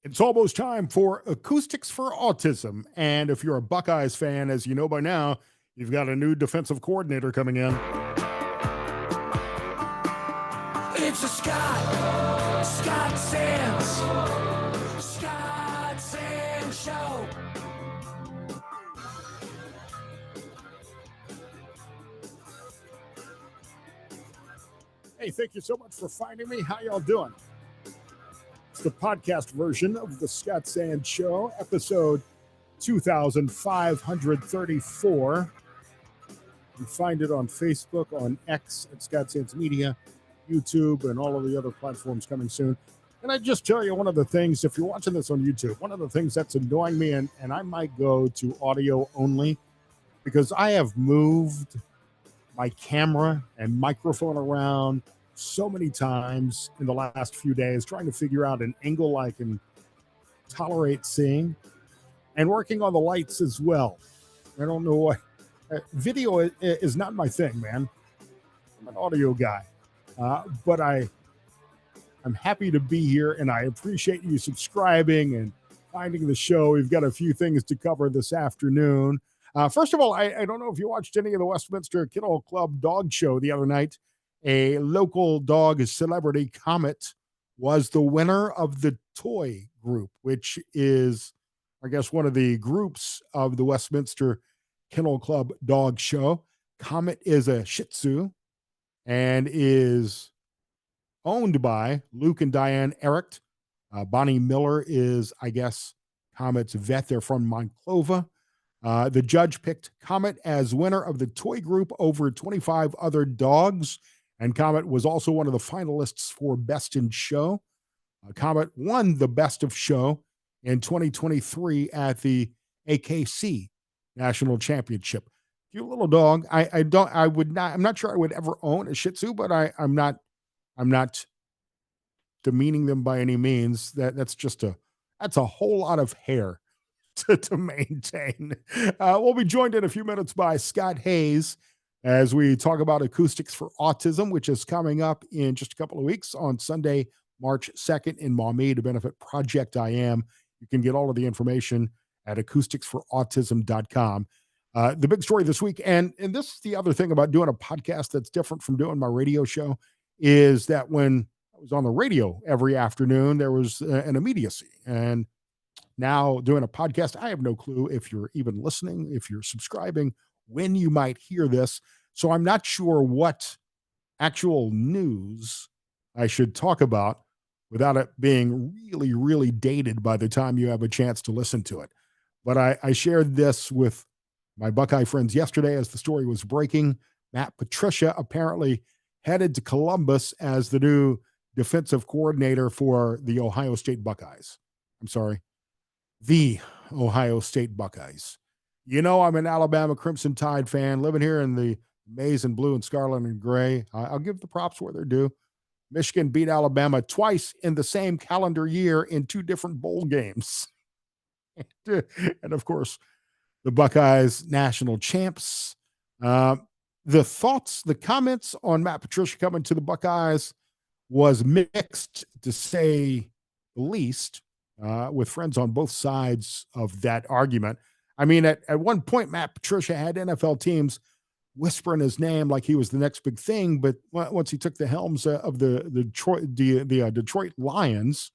It's almost time for Acoustics for Autism. And if you're a Buckeyes fan, as you know by now, you've got a new defensive coordinator coming in. It's a Scott Sands Show. Hey, thank you so much for finding me. How y'all doing? It's the podcast version of the Scott Sands Show, episode 2534. You find it on Facebook, on X at Scott Sands Media, YouTube, and all of the other platforms coming soon. And I just tell you one of the things, if you're watching this on YouTube, one of the things that's annoying me, and I might go to audio only, because I have moved my camera and microphone around so many times in the last few days, trying to figure out an angle I can tolerate seeing, and working on the lights as well. I don't know what video is not my thing, man. I'm an audio guy, but I'm happy to be here, and I appreciate you subscribing and finding the show. We've got a few things to cover this afternoon. First of all, I don't know if you watched any of the Westminster Kennel Club dog show the other night. A local dog celebrity, Comet, was the winner of the toy group, which is, I guess, one of the groups of the Westminster Kennel Club dog show. Comet is a Shih Tzu and is owned by Luke and Diane Ericht. Bonnie Miller is, I guess, Comet's vet. They're from Monclova. The judge picked Comet as winner of the toy group over 25 other dogs, and Comet was also one of the finalists for Best in Show. Comet won the Best of Show in 2023 at the AKC National Championship. Cute little dog. I'm not sure I would ever own a Shih Tzu, but I'm not demeaning them by any means. That's a whole lot of hair to maintain. We'll be joined in a few minutes by Scott Hayes as we talk about Acoustics for Autism, which is coming up in just a couple of weeks on Sunday, March 2nd in Maumee to benefit Project I Am. You can get all of the information at acousticsforautism.com. The big story this week, and this is the other thing about doing a podcast that's different from doing my radio show, is that when I was on the radio every afternoon, there was an immediacy. And now doing a podcast, I have no clue if you're even listening, if you're subscribing, when you might hear this. So I'm not sure what actual news I should talk about without it being really, really dated by the time you have a chance to listen to it. But I shared this with my Buckeye friends yesterday as the story was breaking. Matt Patricia apparently headed to Columbus as the new defensive coordinator for the Ohio State Buckeyes. I'm sorry, the Ohio State Buckeyes. You know, I'm an Alabama Crimson Tide fan, living here in the maize and blue and scarlet and gray. I'll give the props where they're due. Michigan beat Alabama twice in the same calendar year in two different bowl games. And of course, the Buckeyes national champs. The comments on Matt Patricia coming to the Buckeyes was mixed, to say the least, with friends on both sides of that argument. I mean, at one point, Matt Patricia had NFL teams whispering his name like he was the next big thing. But once he took the helms of the Detroit Lions,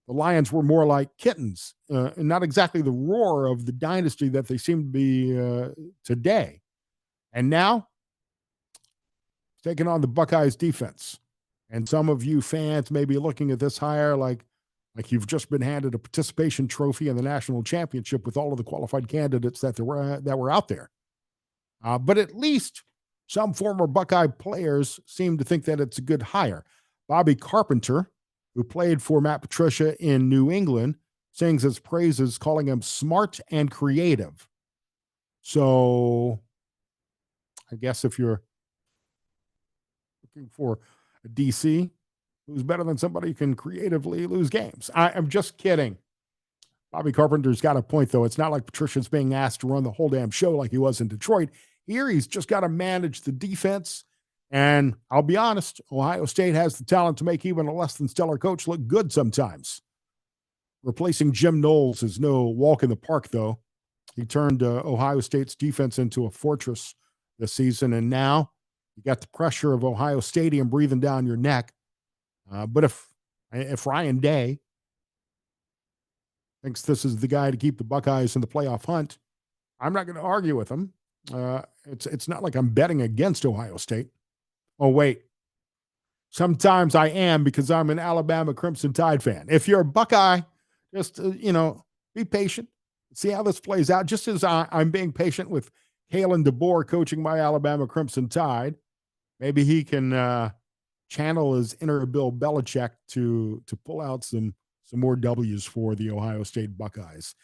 the Lions were more like kittens, and not exactly the roar of the dynasty that they seem to be today. And now, taking on the Buckeyes defense. And some of you fans may be looking at this hire like you've just been handed a participation trophy in the national championship with all of the qualified candidates that were out there. But at least some former Buckeye players seem to think that it's a good hire. Bobby Carpenter, who played for Matt Patricia in New England, sings his praises, calling him smart and creative. So I guess if you're looking for a DC who's better than somebody who can creatively lose games. I'm just kidding. Bobby Carpenter's got a point, though. It's not like Patricia's being asked to run the whole damn show like he was in Detroit. Here, he's just got to manage the defense. And I'll be honest, Ohio State has the talent to make even a less than stellar coach look good sometimes. Replacing Jim Knowles is no walk in the park, though. He turned Ohio State's defense into a fortress this season, and now you got the pressure of Ohio Stadium breathing down your neck. But if Ryan Day thinks this is the guy to keep the Buckeyes in the playoff hunt, I'm not going to argue with him. It's not like I'm betting against Ohio State. Oh wait, sometimes I am because I'm an Alabama Crimson Tide fan. If you're a Buckeye, just be patient, see how this plays out. Just as I'm being patient with Kalen DeBoer coaching my Alabama Crimson Tide, maybe he can channel his inner Bill Belichick to pull out some more W's for the Ohio State Buckeyes.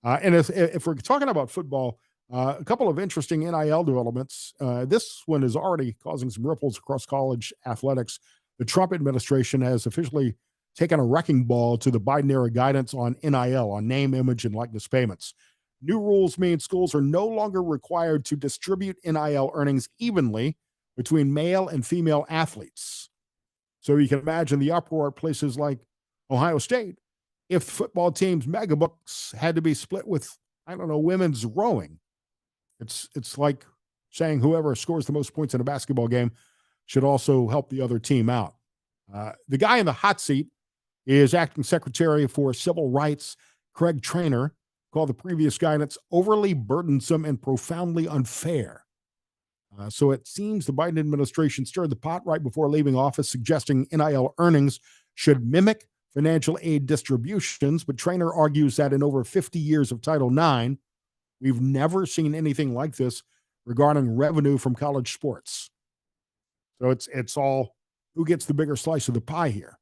And if we're talking about football, a couple of interesting NIL developments. This one is already causing some ripples across college athletics. The Trump administration has officially taken a wrecking ball to the Biden era guidance on NIL, on name, image, and likeness payments. New rules mean schools are no longer required to distribute NIL earnings evenly between male and female athletes. So you can imagine the uproar at places like Ohio State if the football team's mega books had to be split with, I don't know, women's rowing. It's like saying whoever scores the most points in a basketball game should also help the other team out. The guy in the hot seat is Acting Secretary for Civil Rights, Craig Traynor, called the previous guidance overly burdensome and profoundly unfair. So it seems the Biden administration stirred the pot right before leaving office, suggesting NIL earnings should mimic financial aid distributions. But Traynor argues that in over 50 years of Title IX, we've never seen anything like this regarding revenue from college sports. So it's all who gets the bigger slice of the pie here.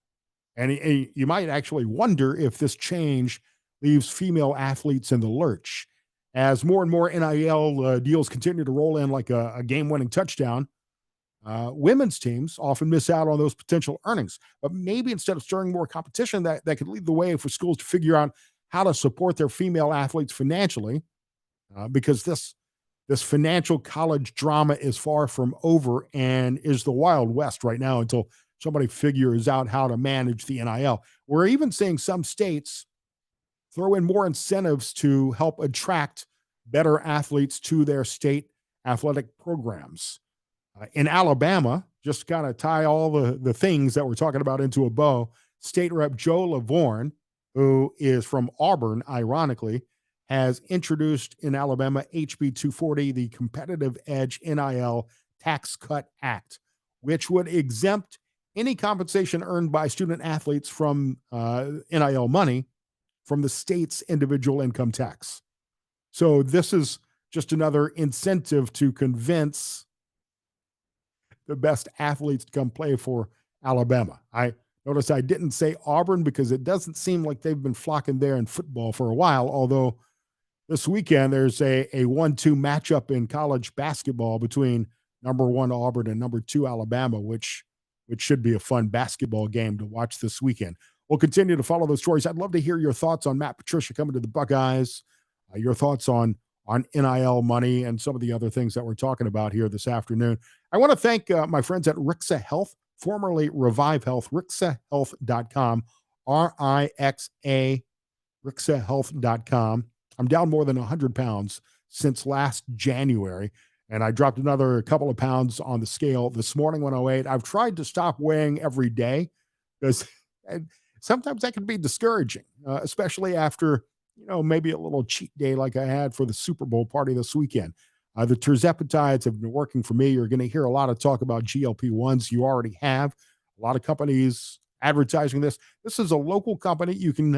And you might actually wonder if this change leaves female athletes in the lurch. As more and more NIL deals continue to roll in like a game-winning touchdown, women's teams often miss out on those potential earnings. But maybe instead of stirring more competition, that could lead the way for schools to figure out how to support their female athletes financially, because this financial college drama is far from over and is the Wild West right now until somebody figures out how to manage the NIL. We're even seeing some states throw in more incentives to help attract better athletes to their state athletic programs. In Alabama, just kind of tie all the things that we're talking about into a bow, State Rep Joe Lavorne, who is from Auburn, ironically, has introduced in Alabama HB 240, the Competitive Edge NIL Tax Cut Act, which would exempt any compensation earned by student athletes from NIL money from the state's individual income tax. So this is just another incentive to convince the best athletes to come play for Alabama. I notice I didn't say Auburn because it doesn't seem like they've been flocking there in football for a while, although this weekend there's a 1-2 matchup in college basketball between number 1 Auburn and number 2 Alabama, which should be a fun basketball game to watch this weekend. We'll continue to follow those stories. I'd love to hear your thoughts on Matt Patricia coming to the Buckeyes, your thoughts on NIL money and some of the other things that we're talking about here this afternoon. I want to thank my friends at Rixa Health, formerly Revive Health, rixahealth.com, RIXA, rixahealth.com. I'm down more than 100 pounds since last January, and I dropped another couple of pounds on the scale this morning when I weighed. I've tried to stop weighing every day because sometimes that can be discouraging, especially after maybe a little cheat day like I had for the Super Bowl party this weekend. The terzepatides have been working for me. You're going to hear a lot of talk about GLP-1s. You already have a lot of companies advertising this. This is a local company. You can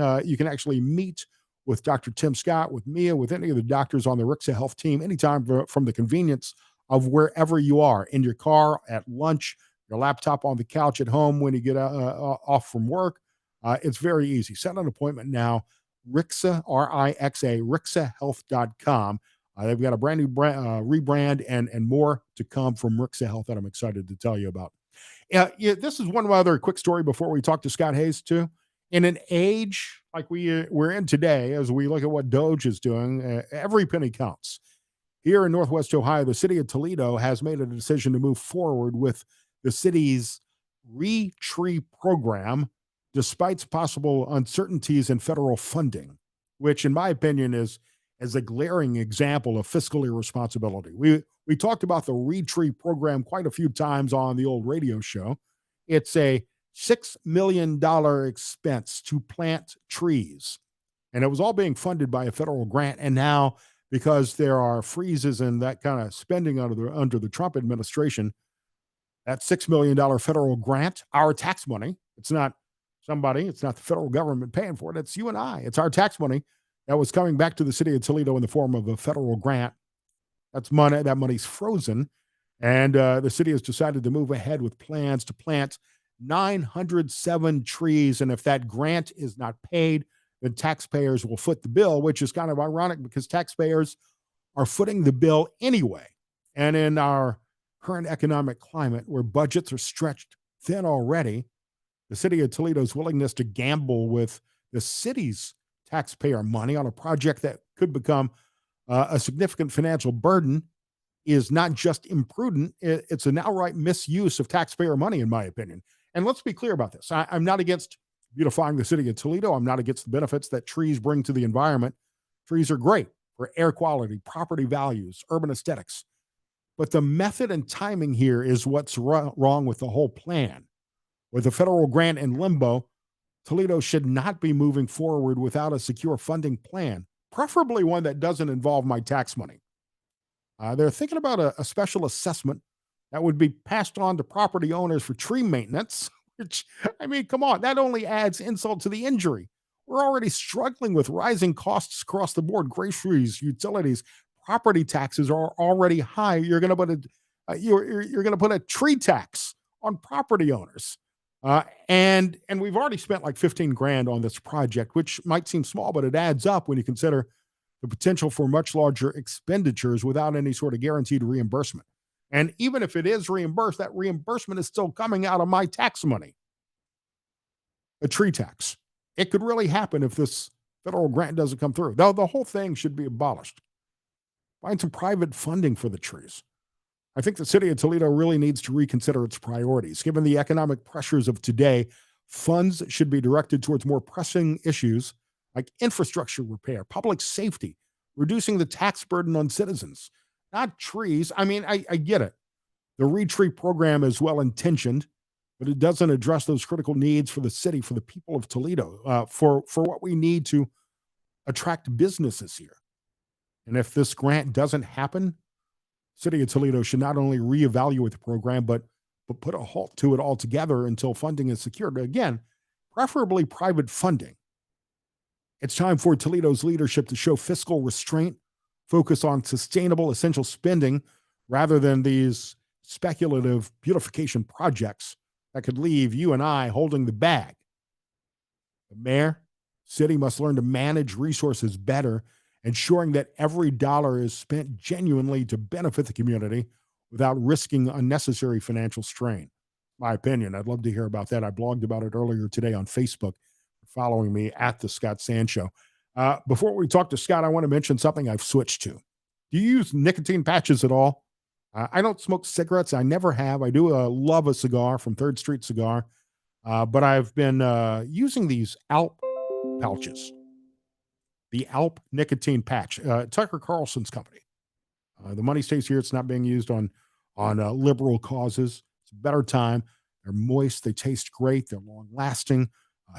actually meet with Dr. Tim Scott, with Mia, with any of the doctors on the Rixa Health team anytime from the convenience of wherever you are, in your car, at lunch, your laptop on the couch at home when you get off from work. It's very easy. Set an appointment now. Rixa, RIXA, rixahealth.com. They've got a brand new rebrand and more to come from Rixa Health that I'm excited to tell you about. This is one other quick story before we talk to Scott Hayes, too. In an age like we're in today, as we look at what Doge is doing, every penny counts. Here in Northwest Ohio, the City of Toledo has made a decision to move forward with the city's ReTree program, despite possible uncertainties in federal funding, which, in my opinion, is a glaring example of fiscal irresponsibility. We talked about the Retree program quite a few times on the old radio show. It's a $6 million expense to plant trees, and it was all being funded by a federal grant. And now, because there are freezes and that kind of spending under the Trump administration, that $6 million federal grant, our tax money, it's not it's not the federal government paying for it. It's you and I. It's our tax money that was coming back to the city of Toledo in the form of a federal grant. That's money. That money's frozen. And the city has decided to move ahead with plans to plant 907 trees. And if that grant is not paid, then taxpayers will foot the bill, which is kind of ironic because taxpayers are footing the bill anyway. And in our current economic climate where budgets are stretched thin already, the city of Toledo's willingness to gamble with the city's taxpayer money on a project that could become a significant financial burden is not just imprudent, it's an outright misuse of taxpayer money, in my opinion. And let's be clear about this. I'm not against beautifying the city of Toledo. I'm not against the benefits that trees bring to the environment. Trees are great for air quality, property values, urban aesthetics. But the method and timing here is what's wrong with the whole plan. With the federal grant in limbo, Toledo should not be moving forward without a secure funding plan, preferably one that doesn't involve my tax money. They're thinking about a special assessment that would be passed on to property owners for tree maintenance, which, I mean, come on, that only adds insult to the injury. We're already struggling with rising costs across the board. Groceries, utilities, property taxes are already high. You're going to put you're going to put a tree tax on property owners. And we've already spent like 15 grand on this project, which might seem small, but it adds up when you consider the potential for much larger expenditures without any sort of guaranteed reimbursement. And even if it is reimbursed, that reimbursement is still coming out of my tax money. A tree tax. It could really happen if this federal grant doesn't come through. The whole thing should be abolished. Find some private funding for the trees. I think the city of Toledo really needs to reconsider its priorities. Given the economic pressures of today, funds should be directed towards more pressing issues like infrastructure repair, public safety, reducing the tax burden on citizens, not trees. I mean, I get it. The Retree program is well intentioned, but it doesn't address those critical needs for the city, for the people of Toledo, for what we need to attract businesses here. And if this grant doesn't happen, City of Toledo should not only reevaluate the program, but put a halt to it altogether until funding is secured. Again, preferably private funding. It's time for Toledo's leadership to show fiscal restraint, focus on sustainable, essential spending rather than these speculative beautification projects that could leave you and I holding the bag. The mayor, city must learn to manage resources better, ensuring that every dollar is spent genuinely to benefit the community without risking unnecessary financial strain. My opinion. I'd love to hear about that. I blogged about it earlier today on Facebook. Following me at the Scott Sand Show. Before we talk to Scott, I want to mention something I've switched to. Do you use nicotine patches at all? I don't smoke cigarettes. I never have. I do love a cigar from Third Street Cigar, but I've been using these Alp pouches. The Alp nicotine patch, Tucker Carlson's company. The money stays here. It's not being used on liberal causes. It's a better time. They're moist. They taste great. They're long lasting.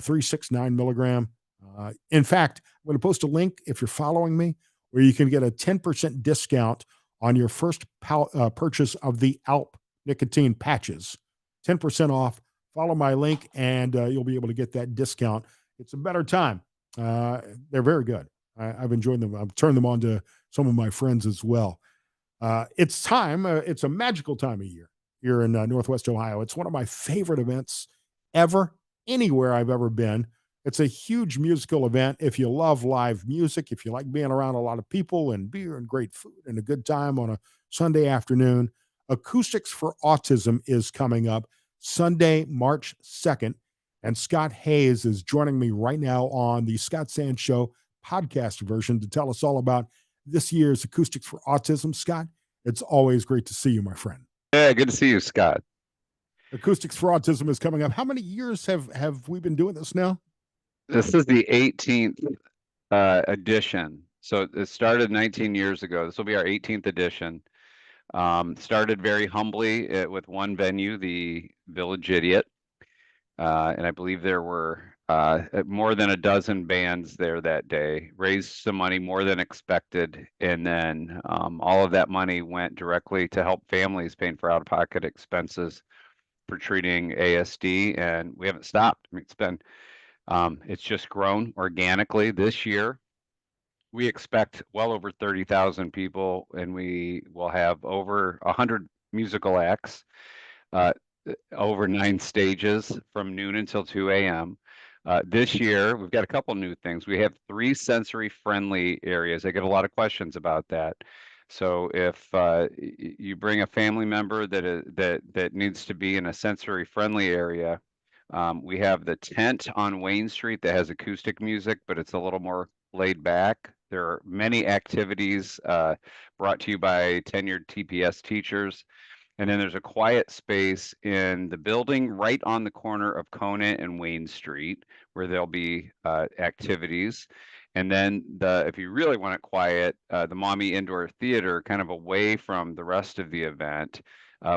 369 milligram. In fact, I'm going to post a link if you're following me where you can get a 10% discount on your first purchase of the Alp nicotine patches. 10% off. Follow my link and you'll be able to get that discount. It's a better time. They're very good. I've enjoyed them. I've turned them on to some of my friends as well. It's time. It's a magical time of year here in Northwest Ohio. It's one of my favorite events ever, anywhere I've ever been. It's a huge musical event. If you love live music, if you like being around a lot of people and beer and great food and a good time on a Sunday afternoon, Acoustics for Autism is coming up Sunday, March 2nd. And Scott Hayes is joining me right now on the Scott Sand Show podcast version to tell us all about this year's Acoustics for Autism. Scott, it's always great to see you, my friend. Yeah, good to see you, Scott. Acoustics for Autism is coming up. How many years have we been doing this now? This is the 18th edition. So it started 19 years ago. This will be our 18th edition. Started very humbly with one venue, the Village Idiot. And I believe there were more than a dozen bands there that day, raised some money more than expected. And then all of that money went directly to help families paying for out-of-pocket expenses for treating ASD. And we haven't stopped. I mean, it's just grown organically this year. We expect well over 30,000 people, and we will have over 100 musical acts, uh, over 9 stages from noon until 2 a.m. This year, we've got a couple new things. We have 3 sensory-friendly areas. I get a lot of questions about that. So if you bring a family member that needs to be in a sensory-friendly area, we have the tent on Wayne Street that has acoustic music, but it's a little more laid back. There are many activities brought to you by tenured TPS teachers. And then there's a quiet space in the building right on the corner of Conant and Wayne Street where there'll be activities. And then if you really want it quiet, the Mommy Indoor Theater, kind of away from the rest of the event,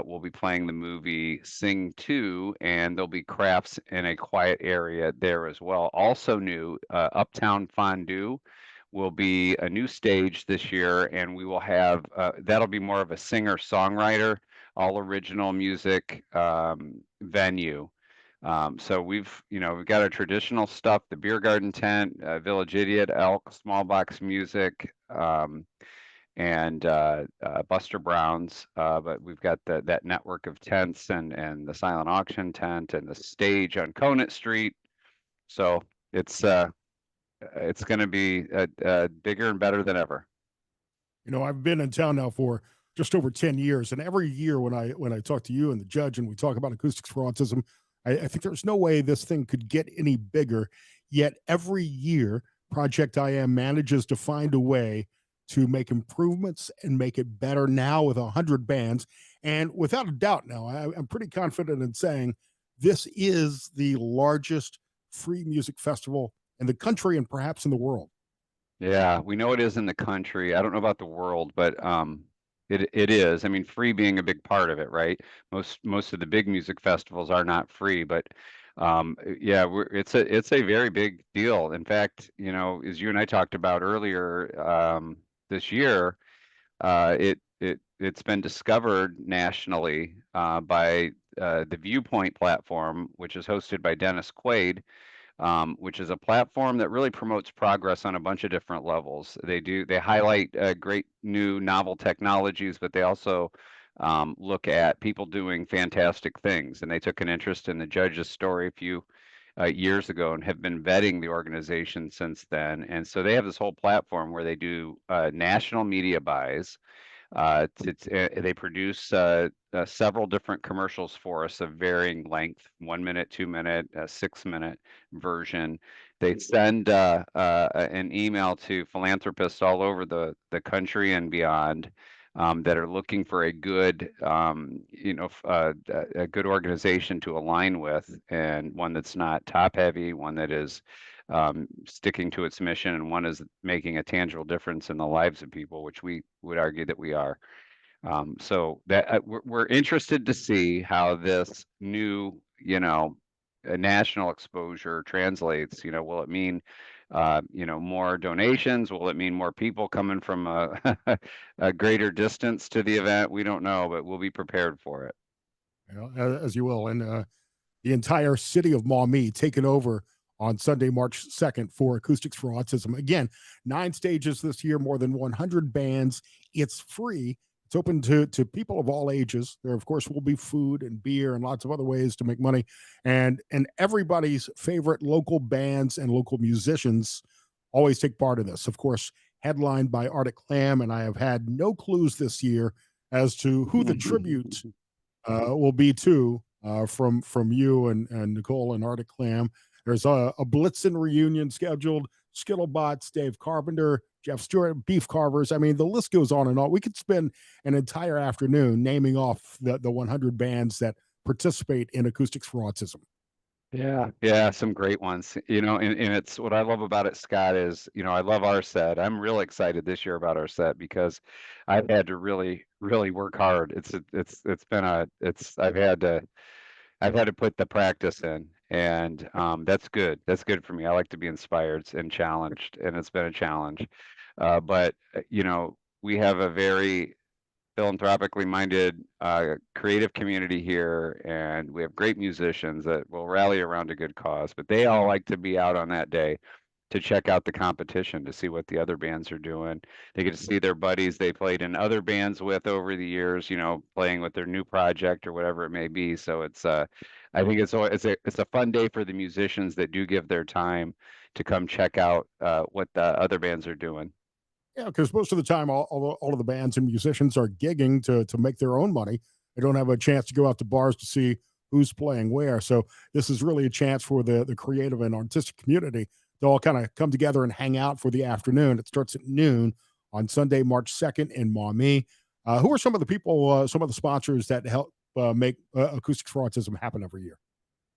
we'll be playing the movie Sing 2, and there'll be crafts in a quiet area there as well. Also new, Uptown Fondue will be a new stage this year, and we will have, that'll be more of a singer-songwriter, all original music venue. So we've got our traditional stuff, the beer garden tent, Village Idiot, Elk, Small Box Music, and Buster Brown's. But we've got that network of tents and the silent auction tent and the stage on Conant Street. So it's going to be bigger and better than ever. I've been in town now for just over 10 years, and every year when I talk to you and the judge and we talk about Acoustics for Autism, I think there's no way this thing could get any bigger. Yet every year, Project I Am manages to find a way to make improvements and make it better now with 100 bands. And without a doubt now, I'm pretty confident in saying this is the largest free music festival in the country and perhaps in the world. Yeah, we know it is in the country. I don't know about the world, but it is. I mean, free being a big part of it, right? Most of the big music festivals are not free, but yeah, it's a very big deal. In fact, as you and I talked about earlier this year, it's been discovered nationally by the Viewpoint platform, which is hosted by Dennis Quaid. Which is a platform that really promotes progress on a bunch of different levels. They highlight great new novel technologies, but they also look at people doing fantastic things. And they took an interest in the judge's story a few years ago and have been vetting the organization since then. And so they have this whole platform where they do national media buys. They produce several different commercials for us of varying length, 1 minute, 2 minute, 6 minute version. They send an email to philanthropists all over the country and beyond that are looking for a good, a good organization to align with, and one that's not top heavy, one that is sticking to its mission, and one is making a tangible difference in the lives of people, which we would argue that we are. So that we're interested to see how this new, national exposure translates. Will it mean, more donations? Will it mean more people coming from a greater distance to the event? We don't know, but we'll be prepared for it. As you will. And the entire city of Maumee taken over on Sunday, March 2nd for Acoustics for Autism. Again, 9 stages this year, more than 100 bands. It's free. It's open to people of all ages. There, of course, will be food and beer and lots of other ways to make money. And everybody's favorite local bands and local musicians always take part in this. Of course, headlined by Arctic Clam, and I have had no clues this year as to who the tribute will be to from you and Nicole and Arctic Clam. There's a Blitzen reunion scheduled. Skittlebots, Dave Carpenter, Jeff Stewart, Beef Carvers. I mean, the list goes on and on. We could spend an entire afternoon naming off the 100 bands that participate in Acoustics for Autism? Yeah, some great ones. And it's what I love about it, Scott, is, I love our set. I'm real excited this year about our set because I've had to really, really work hard. It's been I've had to put the practice in, and that's good. That's good for me. I like to be inspired and challenged, and it's been a challenge. But we have a very philanthropically minded, creative community here, and we have great musicians that will rally around a good cause. But they all like to be out on that day to check out the competition to see what the other bands are doing. They get to see their buddies they played in other bands with over the years, playing with their new project or whatever it may be. So I think it's a fun day for the musicians that do give their time to come check out what the other bands are doing. Yeah, because most of the time, all of the bands and musicians are gigging to make their own money. They don't have a chance to go out to bars to see who's playing where. So this is really a chance for the creative and artistic community to all kind of come together and hang out for the afternoon. It starts at noon on Sunday, March 2nd in Maumee. Who are some of the people, some of the sponsors that help make Acoustics for Autism happen every year?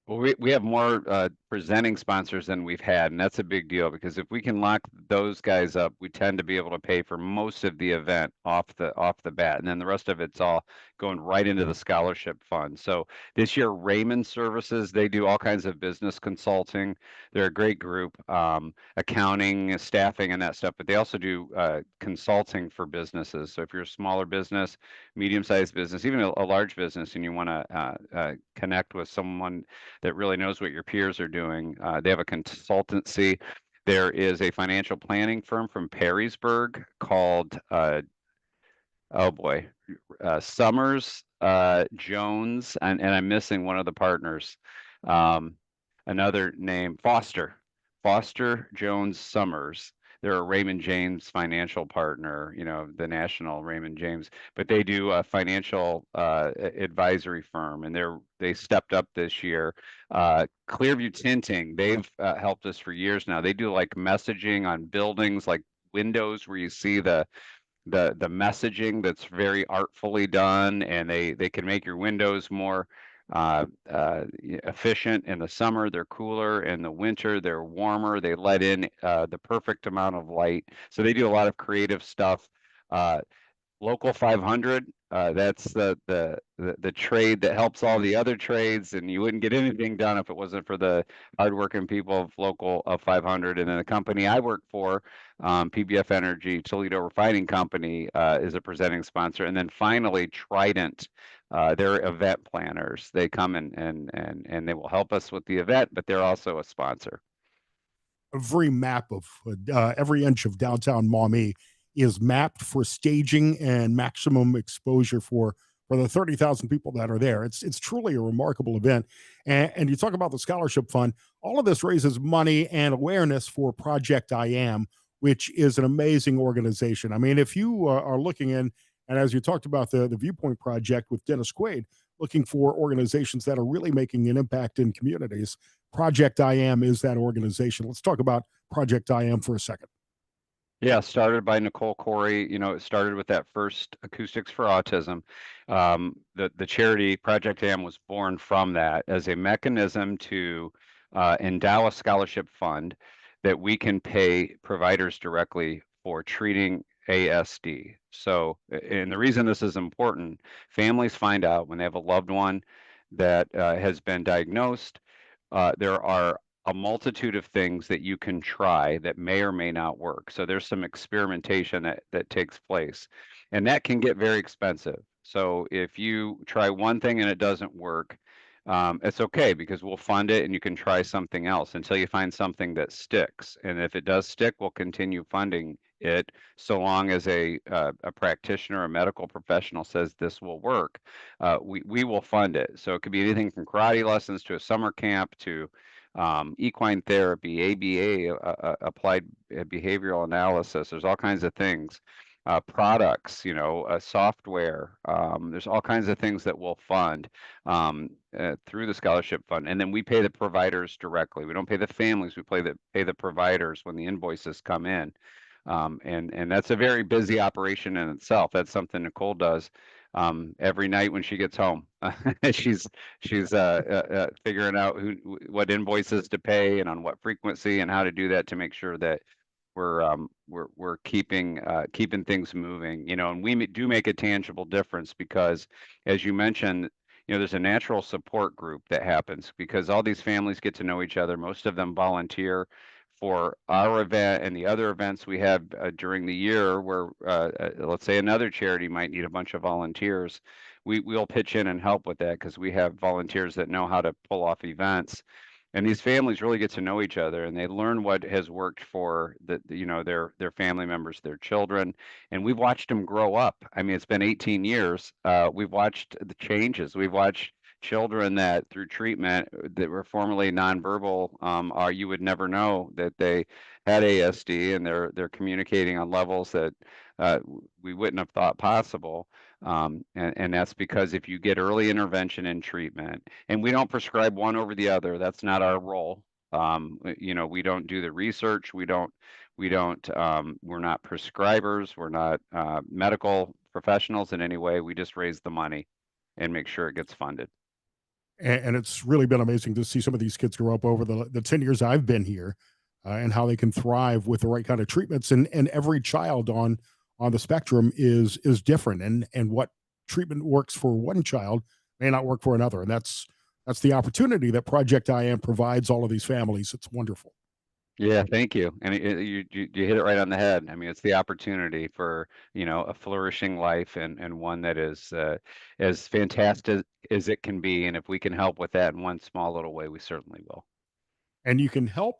Well, we have more presenting sponsors than we've had, and that's a big deal because if we can lock those guys up, we tend to be able to pay for most of the event off the bat, and then the rest of it's all going right into the scholarship fund. So this year, Raymond Services, they do all kinds of business consulting. They're a great group, accounting, staffing, and that stuff, but they also do consulting for businesses. So if you're a smaller business, medium-sized business, even a large business, and you want to connect with someone that really knows what your peers are doing. They have a consultancy. There is a financial planning firm from Perrysburg called, oh boy, Summers, Jones, and I'm missing one of the partners. Um, Another name, Foster Jones Summers. They're a Raymond James financial partner, the national Raymond James, but they do a financial advisory firm, and they stepped up this year. Clearview Tinting, they've helped us for years now. They do like messaging on buildings, like windows where you see the messaging that's very artfully done, and they can make your windows more efficient. In the summer they're cooler, in the winter they're warmer, they let in the perfect amount of light. So they do a lot of creative stuff. Local 500, that's the trade that helps all the other trades, and you wouldn't get anything done if it wasn't for the hardworking people of local of 500. And then the company I work for, PBF Energy Toledo Refining Company, is a presenting sponsor. And then finally, Trident, they're event planners. They come and they will help us with the event, but they're also a sponsor. Every map of every inch of downtown Maumee is mapped for staging and maximum exposure for the 30,000 people that are there. It's truly a remarkable event. And you talk about the scholarship fund. All of this raises money and awareness for Project I Am, which is an amazing organization. I mean, if you are looking in, and as you talked about the Viewpoint Project with Dennis Quaid, looking for organizations that are really making an impact in communities, Project I Am is that organization. Let's talk about Project I Am for a second. Yeah, started by Nicole Corey. It started with that first Acoustics for Autism. The charity Project AM was born from that as a mechanism to endow a scholarship fund that we can pay providers directly for treating ASD. So, and the reason this is important, families find out when they have a loved one that has been diagnosed. There are a multitude of things that you can try that may or may not work. So there's some experimentation that takes place, and that can get very expensive. So if you try one thing and it doesn't work, it's okay because we'll fund it and you can try something else until you find something that sticks. And if it does stick, we'll continue funding it so long as a practitioner, a medical professional says this will work. We will fund it. So it could be anything from karate lessons to a summer camp to equine therapy, ABA, applied behavioral analysis. There's all kinds of things. Products, software. There's all kinds of things that we'll fund through the scholarship fund, and then we pay the providers directly. We don't pay the families. We pay the providers when the invoices come in, and that's a very busy operation in itself. That's something Nicole does every night when she gets home. She's figuring out what invoices to pay and on what frequency and how to do that to make sure that we're keeping things moving, and do make a tangible difference because, as you mentioned, there's a natural support group that happens because all these families get to know each other. Most of them volunteer for our event and the other events we have during the year where let's say another charity might need a bunch of volunteers. We'll pitch in and help with that because we have volunteers that know how to pull off events, and these families really get to know each other and they learn what has worked for their family members, their children, and we've watched them grow up. I mean, it's been 18 years. We've watched the changes. We've watched children that through treatment that were formerly nonverbal, are you would never know that they had ASD, and they're communicating on levels that we wouldn't have thought possible. And that's because if you get early intervention and treatment, and we don't prescribe one over the other, that's not our role. We don't do the research. We're not prescribers. We're not medical professionals in any way. We just raise the money and make sure it gets funded. And it's really been amazing to see some of these kids grow up over the 10 years I've been here, and how they can thrive with the right kind of treatments. And every child on the spectrum is different, and what treatment works for one child may not work for another. And that's the opportunity that Project I Am provides all of these families. It's wonderful. Yeah, thank you. And you hit it right on the head. I mean, it's the opportunity for, a flourishing life, and one that is as fantastic as it can be. And if we can help with that in one small little way, we certainly will. And you can help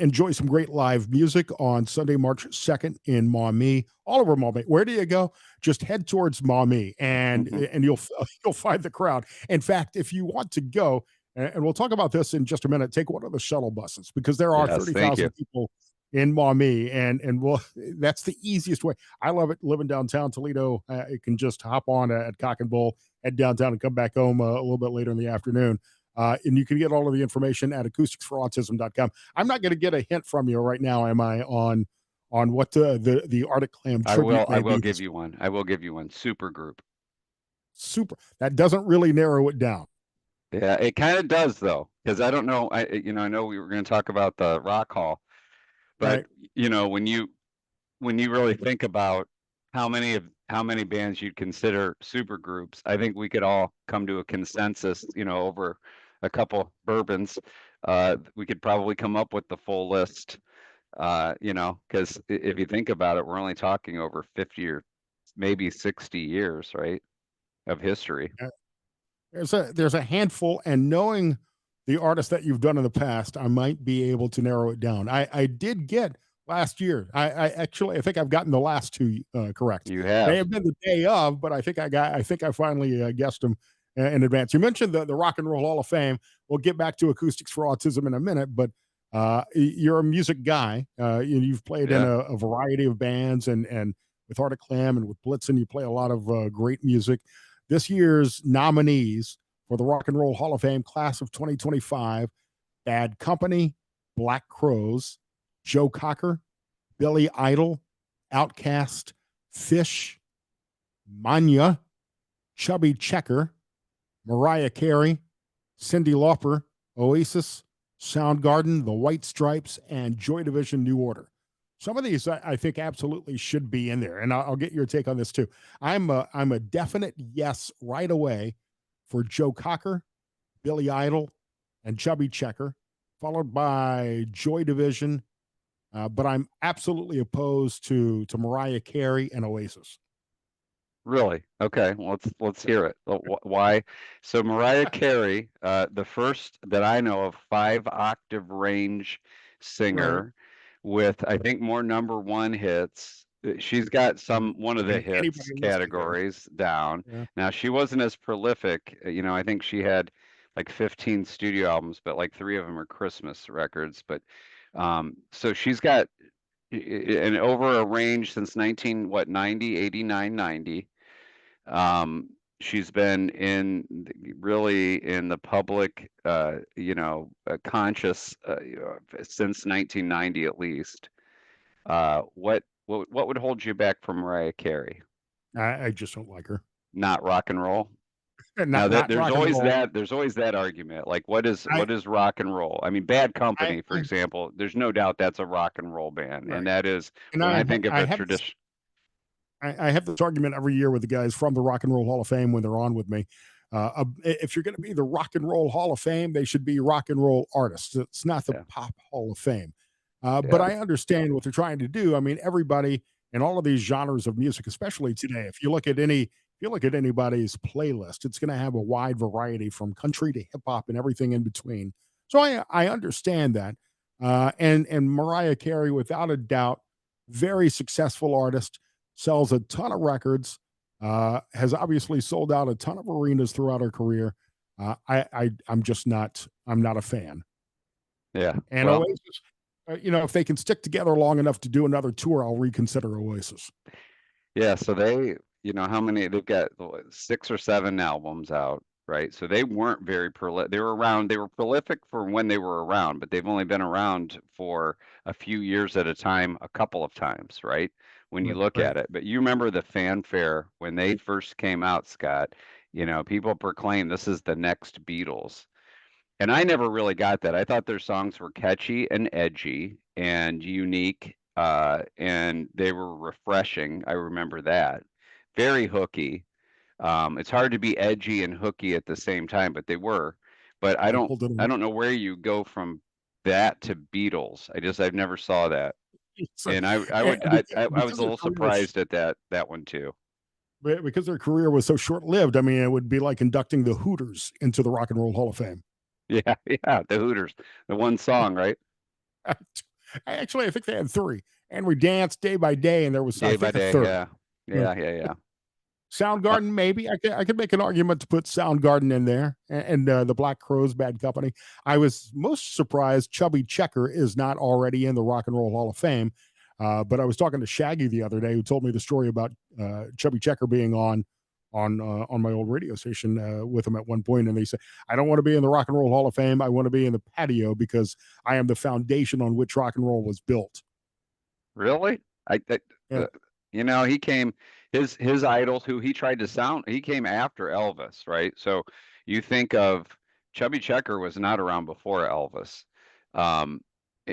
enjoy some great live music on Sunday, March 2nd in Maumee, all over Maumee. Where do you go? Just head towards Maumee, and Mhm. and you'll find the crowd. In fact, if you want to go, and we'll talk about this in just a minute, take one of the shuttle buses, because there are Yes, thank you. 30,000 people in Maumee, and well, that's the easiest way. I love it living downtown Toledo. You can just hop on at Cock and Bull, head downtown, and come back home a little bit later in the afternoon. And you can get all of the information at acousticsforautism.com. I'm not going to get a hint from you right now, am I, on what the Arctic Clam I will tribute I may will be give this you one. I will give you one. Super group. super? That doesn't really narrow it down, Yeah, it kind of does though, because I don't know. I know we were going to talk about the Rock Hall, but right? when you really think about how many bands you'd consider super groups, I think we could all come to a consensus, over a couple bourbons. We could probably come up with the full list, because if you think about it, we're only talking over 50 or maybe 60 years, right, of history. There's a handful, and knowing the artists that you've done in the past, I might be able to narrow it down. I did get last year. I think I've gotten the last two correct. You May have. have been the day of, but I think I finally guessed them in advance. You mentioned the Rock and Roll Hall of Fame. We'll get back to Acoustics for Autism in a minute, but you're a music guy. You've played in Yeah. a variety of bands, and with Arctic Clam and with Blitzen, you play a lot of great music. This year's nominees for the Rock and Roll Hall of Fame class of 2025: Bad Company, Black Crows, Joe Cocker, Billy Idol, Outcast, Fish, Manya, Chubby Checker, Mariah Carey, Cyndi Lauper, Oasis, Soundgarden, The White Stripes, and Joy Division New Order. Some of these I think absolutely should be in there, and I'll get your take on this too. I'm a definite yes right away for Joe Cocker, Billy Idol, and Chubby Checker, followed by Joy Division. But I'm absolutely opposed to Mariah Carey and Oasis. Really? Okay, well, let's hear it. Why? So Mariah Carey, the first that I know of 5-octave range Right. singer with, I think, more number one hits. She's got one of the And hits anybody listed there. categories down. Yeah. Now she wasn't as prolific. I think she had like 15 studio albums, but like 3 of them are Christmas records. But so she's got and over a range since 90, 89, 90. She's been really in the public, conscious, since 1990 at least. What would hold you back from Mariah Carey? I just don't like her. not rock and roll. Now Not there's rock and always roll. that argument. Like what I is rock and roll? I mean, Bad I Company, for example, there's no doubt that's a rock and roll band. And right. that is And when I think of I a have this tradition. I have this argument every year with the guys from the Rock and Roll Hall of Fame when they're on with me. If you're going to be the Rock and Roll Hall of Fame, they should be rock and roll artists. It's not the Yeah. Pop Hall of Fame. But Yeah. I understand what they're trying to do. I mean, everybody in all of these genres of music, especially today, if you look at anybody's playlist, it's going to have a wide variety from country to hip hop and everything in between. So I understand that. And Mariah Carey, without a doubt, very successful artist, sells a ton of records, has obviously sold out a ton of arenas throughout her career. I'm not a fan. Yeah. And Well, Oasis, if they can stick together long enough to do another tour, I'll reconsider Oasis. yeah, so they, how many they've got 6 or 7 albums out, right? So they weren't very prolific. They were prolific for when they were around, but they've only been around for a few years at a time, a couple of times, right? When you Right, look right. at it. But you remember the fanfare when they first came out, Scott, people proclaimed this is the next Beatles. And I never really got that. I thought their songs were catchy and edgy and unique, and they were refreshing. I remember that. Very hooky. It's hard to be edgy and hooky at the same time, but they were. But They pulled it I off. don't know where you go from that to Beatles. I've never saw that. So, And and I was because a their little career was surprised at that one too. because their career was so short lived. I mean, it would be like inducting the Hooters into the Rock and Roll Hall of Fame. Yeah, yeah, the Hooters, the one song, right? Actually, I think they had three. And we danced day by day, and there was, I Day by think, a day, third. yeah. Yeah. Yeah, yeah, yeah. Uh, Soundgarden, maybe I could make an argument to put Soundgarden in there, and the Black Crowes, Bad Company. I was most surprised Chubby Checker is not already in the Rock and Roll Hall of Fame. But I was talking to Shaggy the other day, who told me the story about Chubby Checker being on my old radio station with him at one point, and they said, "I don't want to be in the Rock and Roll Hall of Fame. I want to be in the patio because I am the foundation on which rock and roll was built." Really? Yeah, He came his idols who he tried to sound, he came after Elvis, right? So you think of Chubby Checker was not around before Elvis. Um,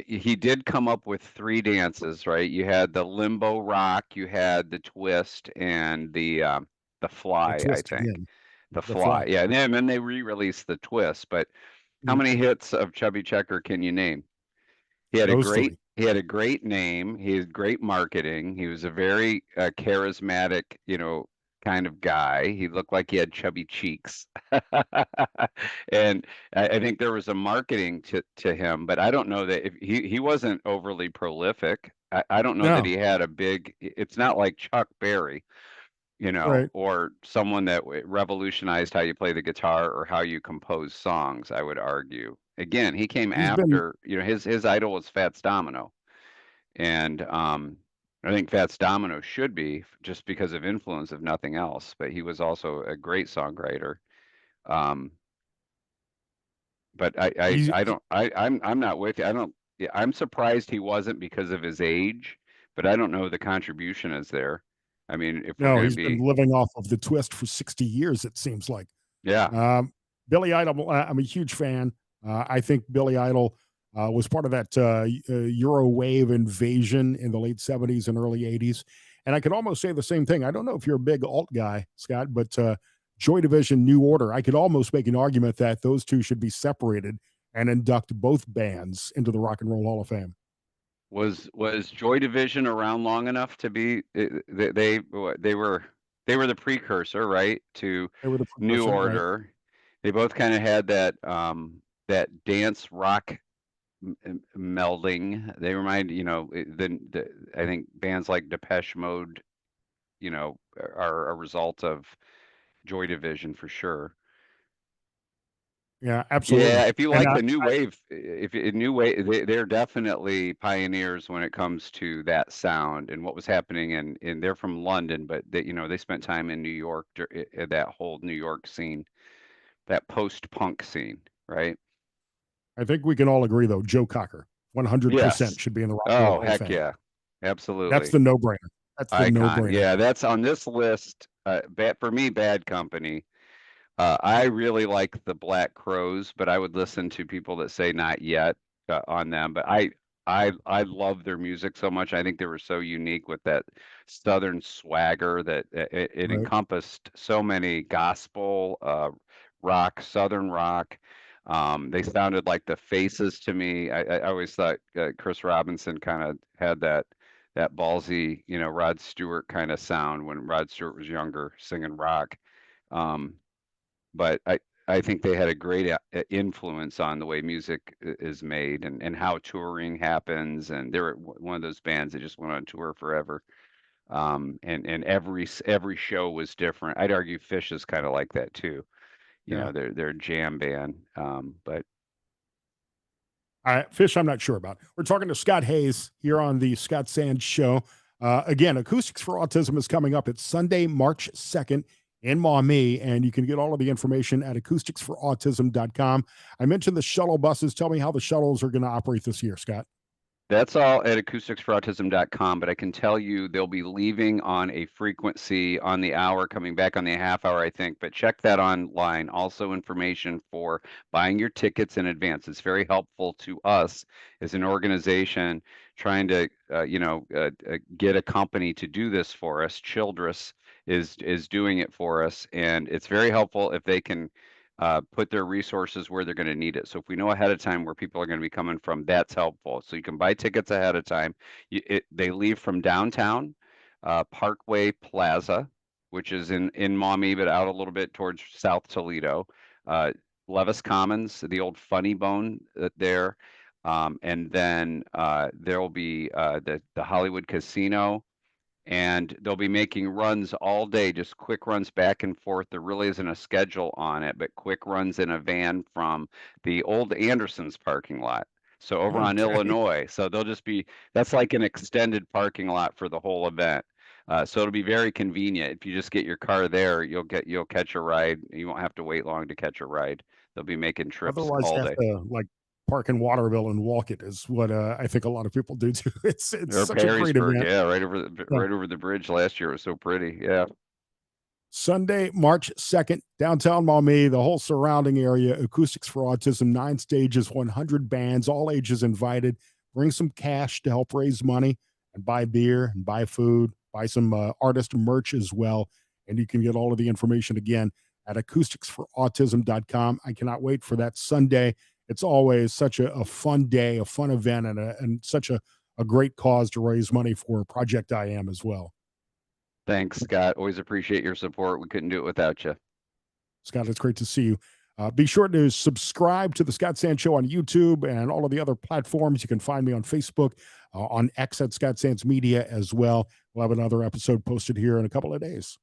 he did come up with 3 dances, right? You had the limbo rock, you had the twist, and the the fly, I twist think. again, The the fly. fly. Yeah, and then they re-released the twist. But how Mhm. many hits of Chubby Checker can you name? Those three. He had a great name. He had great marketing. He was a very charismatic, kind of guy. He looked like he had chubby cheeks. And I think there was a marketing to him, but I don't know that if he wasn't overly prolific. I don't know that No, he had a big, it's not like Chuck Berry, right. or someone that revolutionized how you play the guitar or how you compose songs, I would argue. Again, he came He's been after, his idol was Fats Domino. And I think Fats Domino should be just because of influence, if nothing else, but he was also a great songwriter. Um, but he's I'm not with you. I don't, yeah, I'm surprised he wasn't because of his age, but I don't know the contribution is there. I mean, if we're no, going to he's been be, living off of the twist for 60 years, it seems like. yeah. Um, Billy Idol, I'm a huge fan. I think Billy Idol was part of that Euro wave invasion in the late 70s and early 80s. And I could almost say the same thing. I don't know if you're a big alt guy, Scott, but Joy Division, New Order, I could almost make an argument that those two should be separated and induct both bands into the Rock and Roll Hall of Fame. Was Joy Division around long enough to be they were the precursor, right, to They were the New precursor, right? Order. They both kind of had that dance rock melding. They remind, I think bands like Depeche Mode, are a result of Joy Division for sure. Yeah, Yeah, absolutely. if you And like the new wave, if new wave, they're definitely pioneers when it comes to that sound and what was happening in they're from London, but they spent time in New York, that whole New York scene, that post-punk scene, right? I think we can all agree, though, Joe Cocker, 100% Yes. should be in the Rock and Roll Oh, Hall of heck Fame. yeah. That's Absolutely. the no brainer. That's the no Icon. brainer. Yeah, that's on this list. for me, Bad Company. I really like the Black Crows, but I would listen to people that say not yet on them. But I love their music so much. I think they were so unique with that Southern swagger that it Right. encompassed so many gospel, rock, Southern rock. They sounded like the Faces to me. I always thought Chris Robinson kind of had that ballsy, Rod Stewart kind of sound when Rod Stewart was younger singing rock. Um, but I think they had a great influence on the way music is made and how touring happens. And they're one of those bands that just went on tour forever. And every show was different. I'd argue Fish is kind of like that too. Yeah. They're a jam band. But Fish, I'm not sure about. We're talking to Scott Hayes here on the Scott Sands Show. Again, Acoustics for Autism is coming up. It's Sunday, March 2nd in Maumee, and you can get all of the information at acousticsforautism.com. I mentioned the shuttle buses. Tell me how the shuttles are going to operate this year, Scott. that's all at acousticsforautism.com, but I can tell you they'll be leaving on a frequency on the hour, coming back on the half hour, I think. But check that online. Also, information for buying your tickets in advance. It's very helpful to us as an organization trying to, get a company to do this for us. Childress is doing it for us, and it's very helpful if they can put their resources where they're going to need it. So if we know ahead of time where people are going to be coming from, that's helpful. So you can buy tickets ahead of time. They leave from downtown Parkway Plaza, which is in Maumee, but out a little bit towards South Toledo. Levis Commons, the old Funny Bone there. And then there will be the Hollywood Casino, and they'll be making runs all day, just quick runs back and forth. There really isn't a schedule on it, but quick runs in a van from the old Anderson's parking lot. So over on Okay. Illinois. So that's like an extended parking lot for the whole event. So it'll be very convenient. If you just get your car there, you'll catch a ride. You won't have to wait long to catch a ride. They'll be making trips Otherwise, all you have day. to like park in Waterville and walk it is what I think a lot of people do too. It's Or such a great Perrysburg, event. yeah, Yeah. right over the bridge last year. It was so pretty. Yeah. Sunday, March 2nd, downtown Maumee, the whole surrounding area, Acoustics for Autism, 9 stages, 100 bands, all ages invited. Bring some cash to help raise money and buy beer and buy food, buy some artist merch as well. And you can get all of the information again at acousticsforautism.com. I cannot wait for that Sunday. It's always such a fun day, a fun event, and such a great cause to raise money for Project I Am as well. Thanks, Scott. Always appreciate your support. We couldn't do it without you. Scott, it's great to see you. Be sure to subscribe to the Scott Sands Show on YouTube and all of the other platforms. You can find me on Facebook, on X at Scott Sands Media as well. We'll have another episode posted here in a couple of days.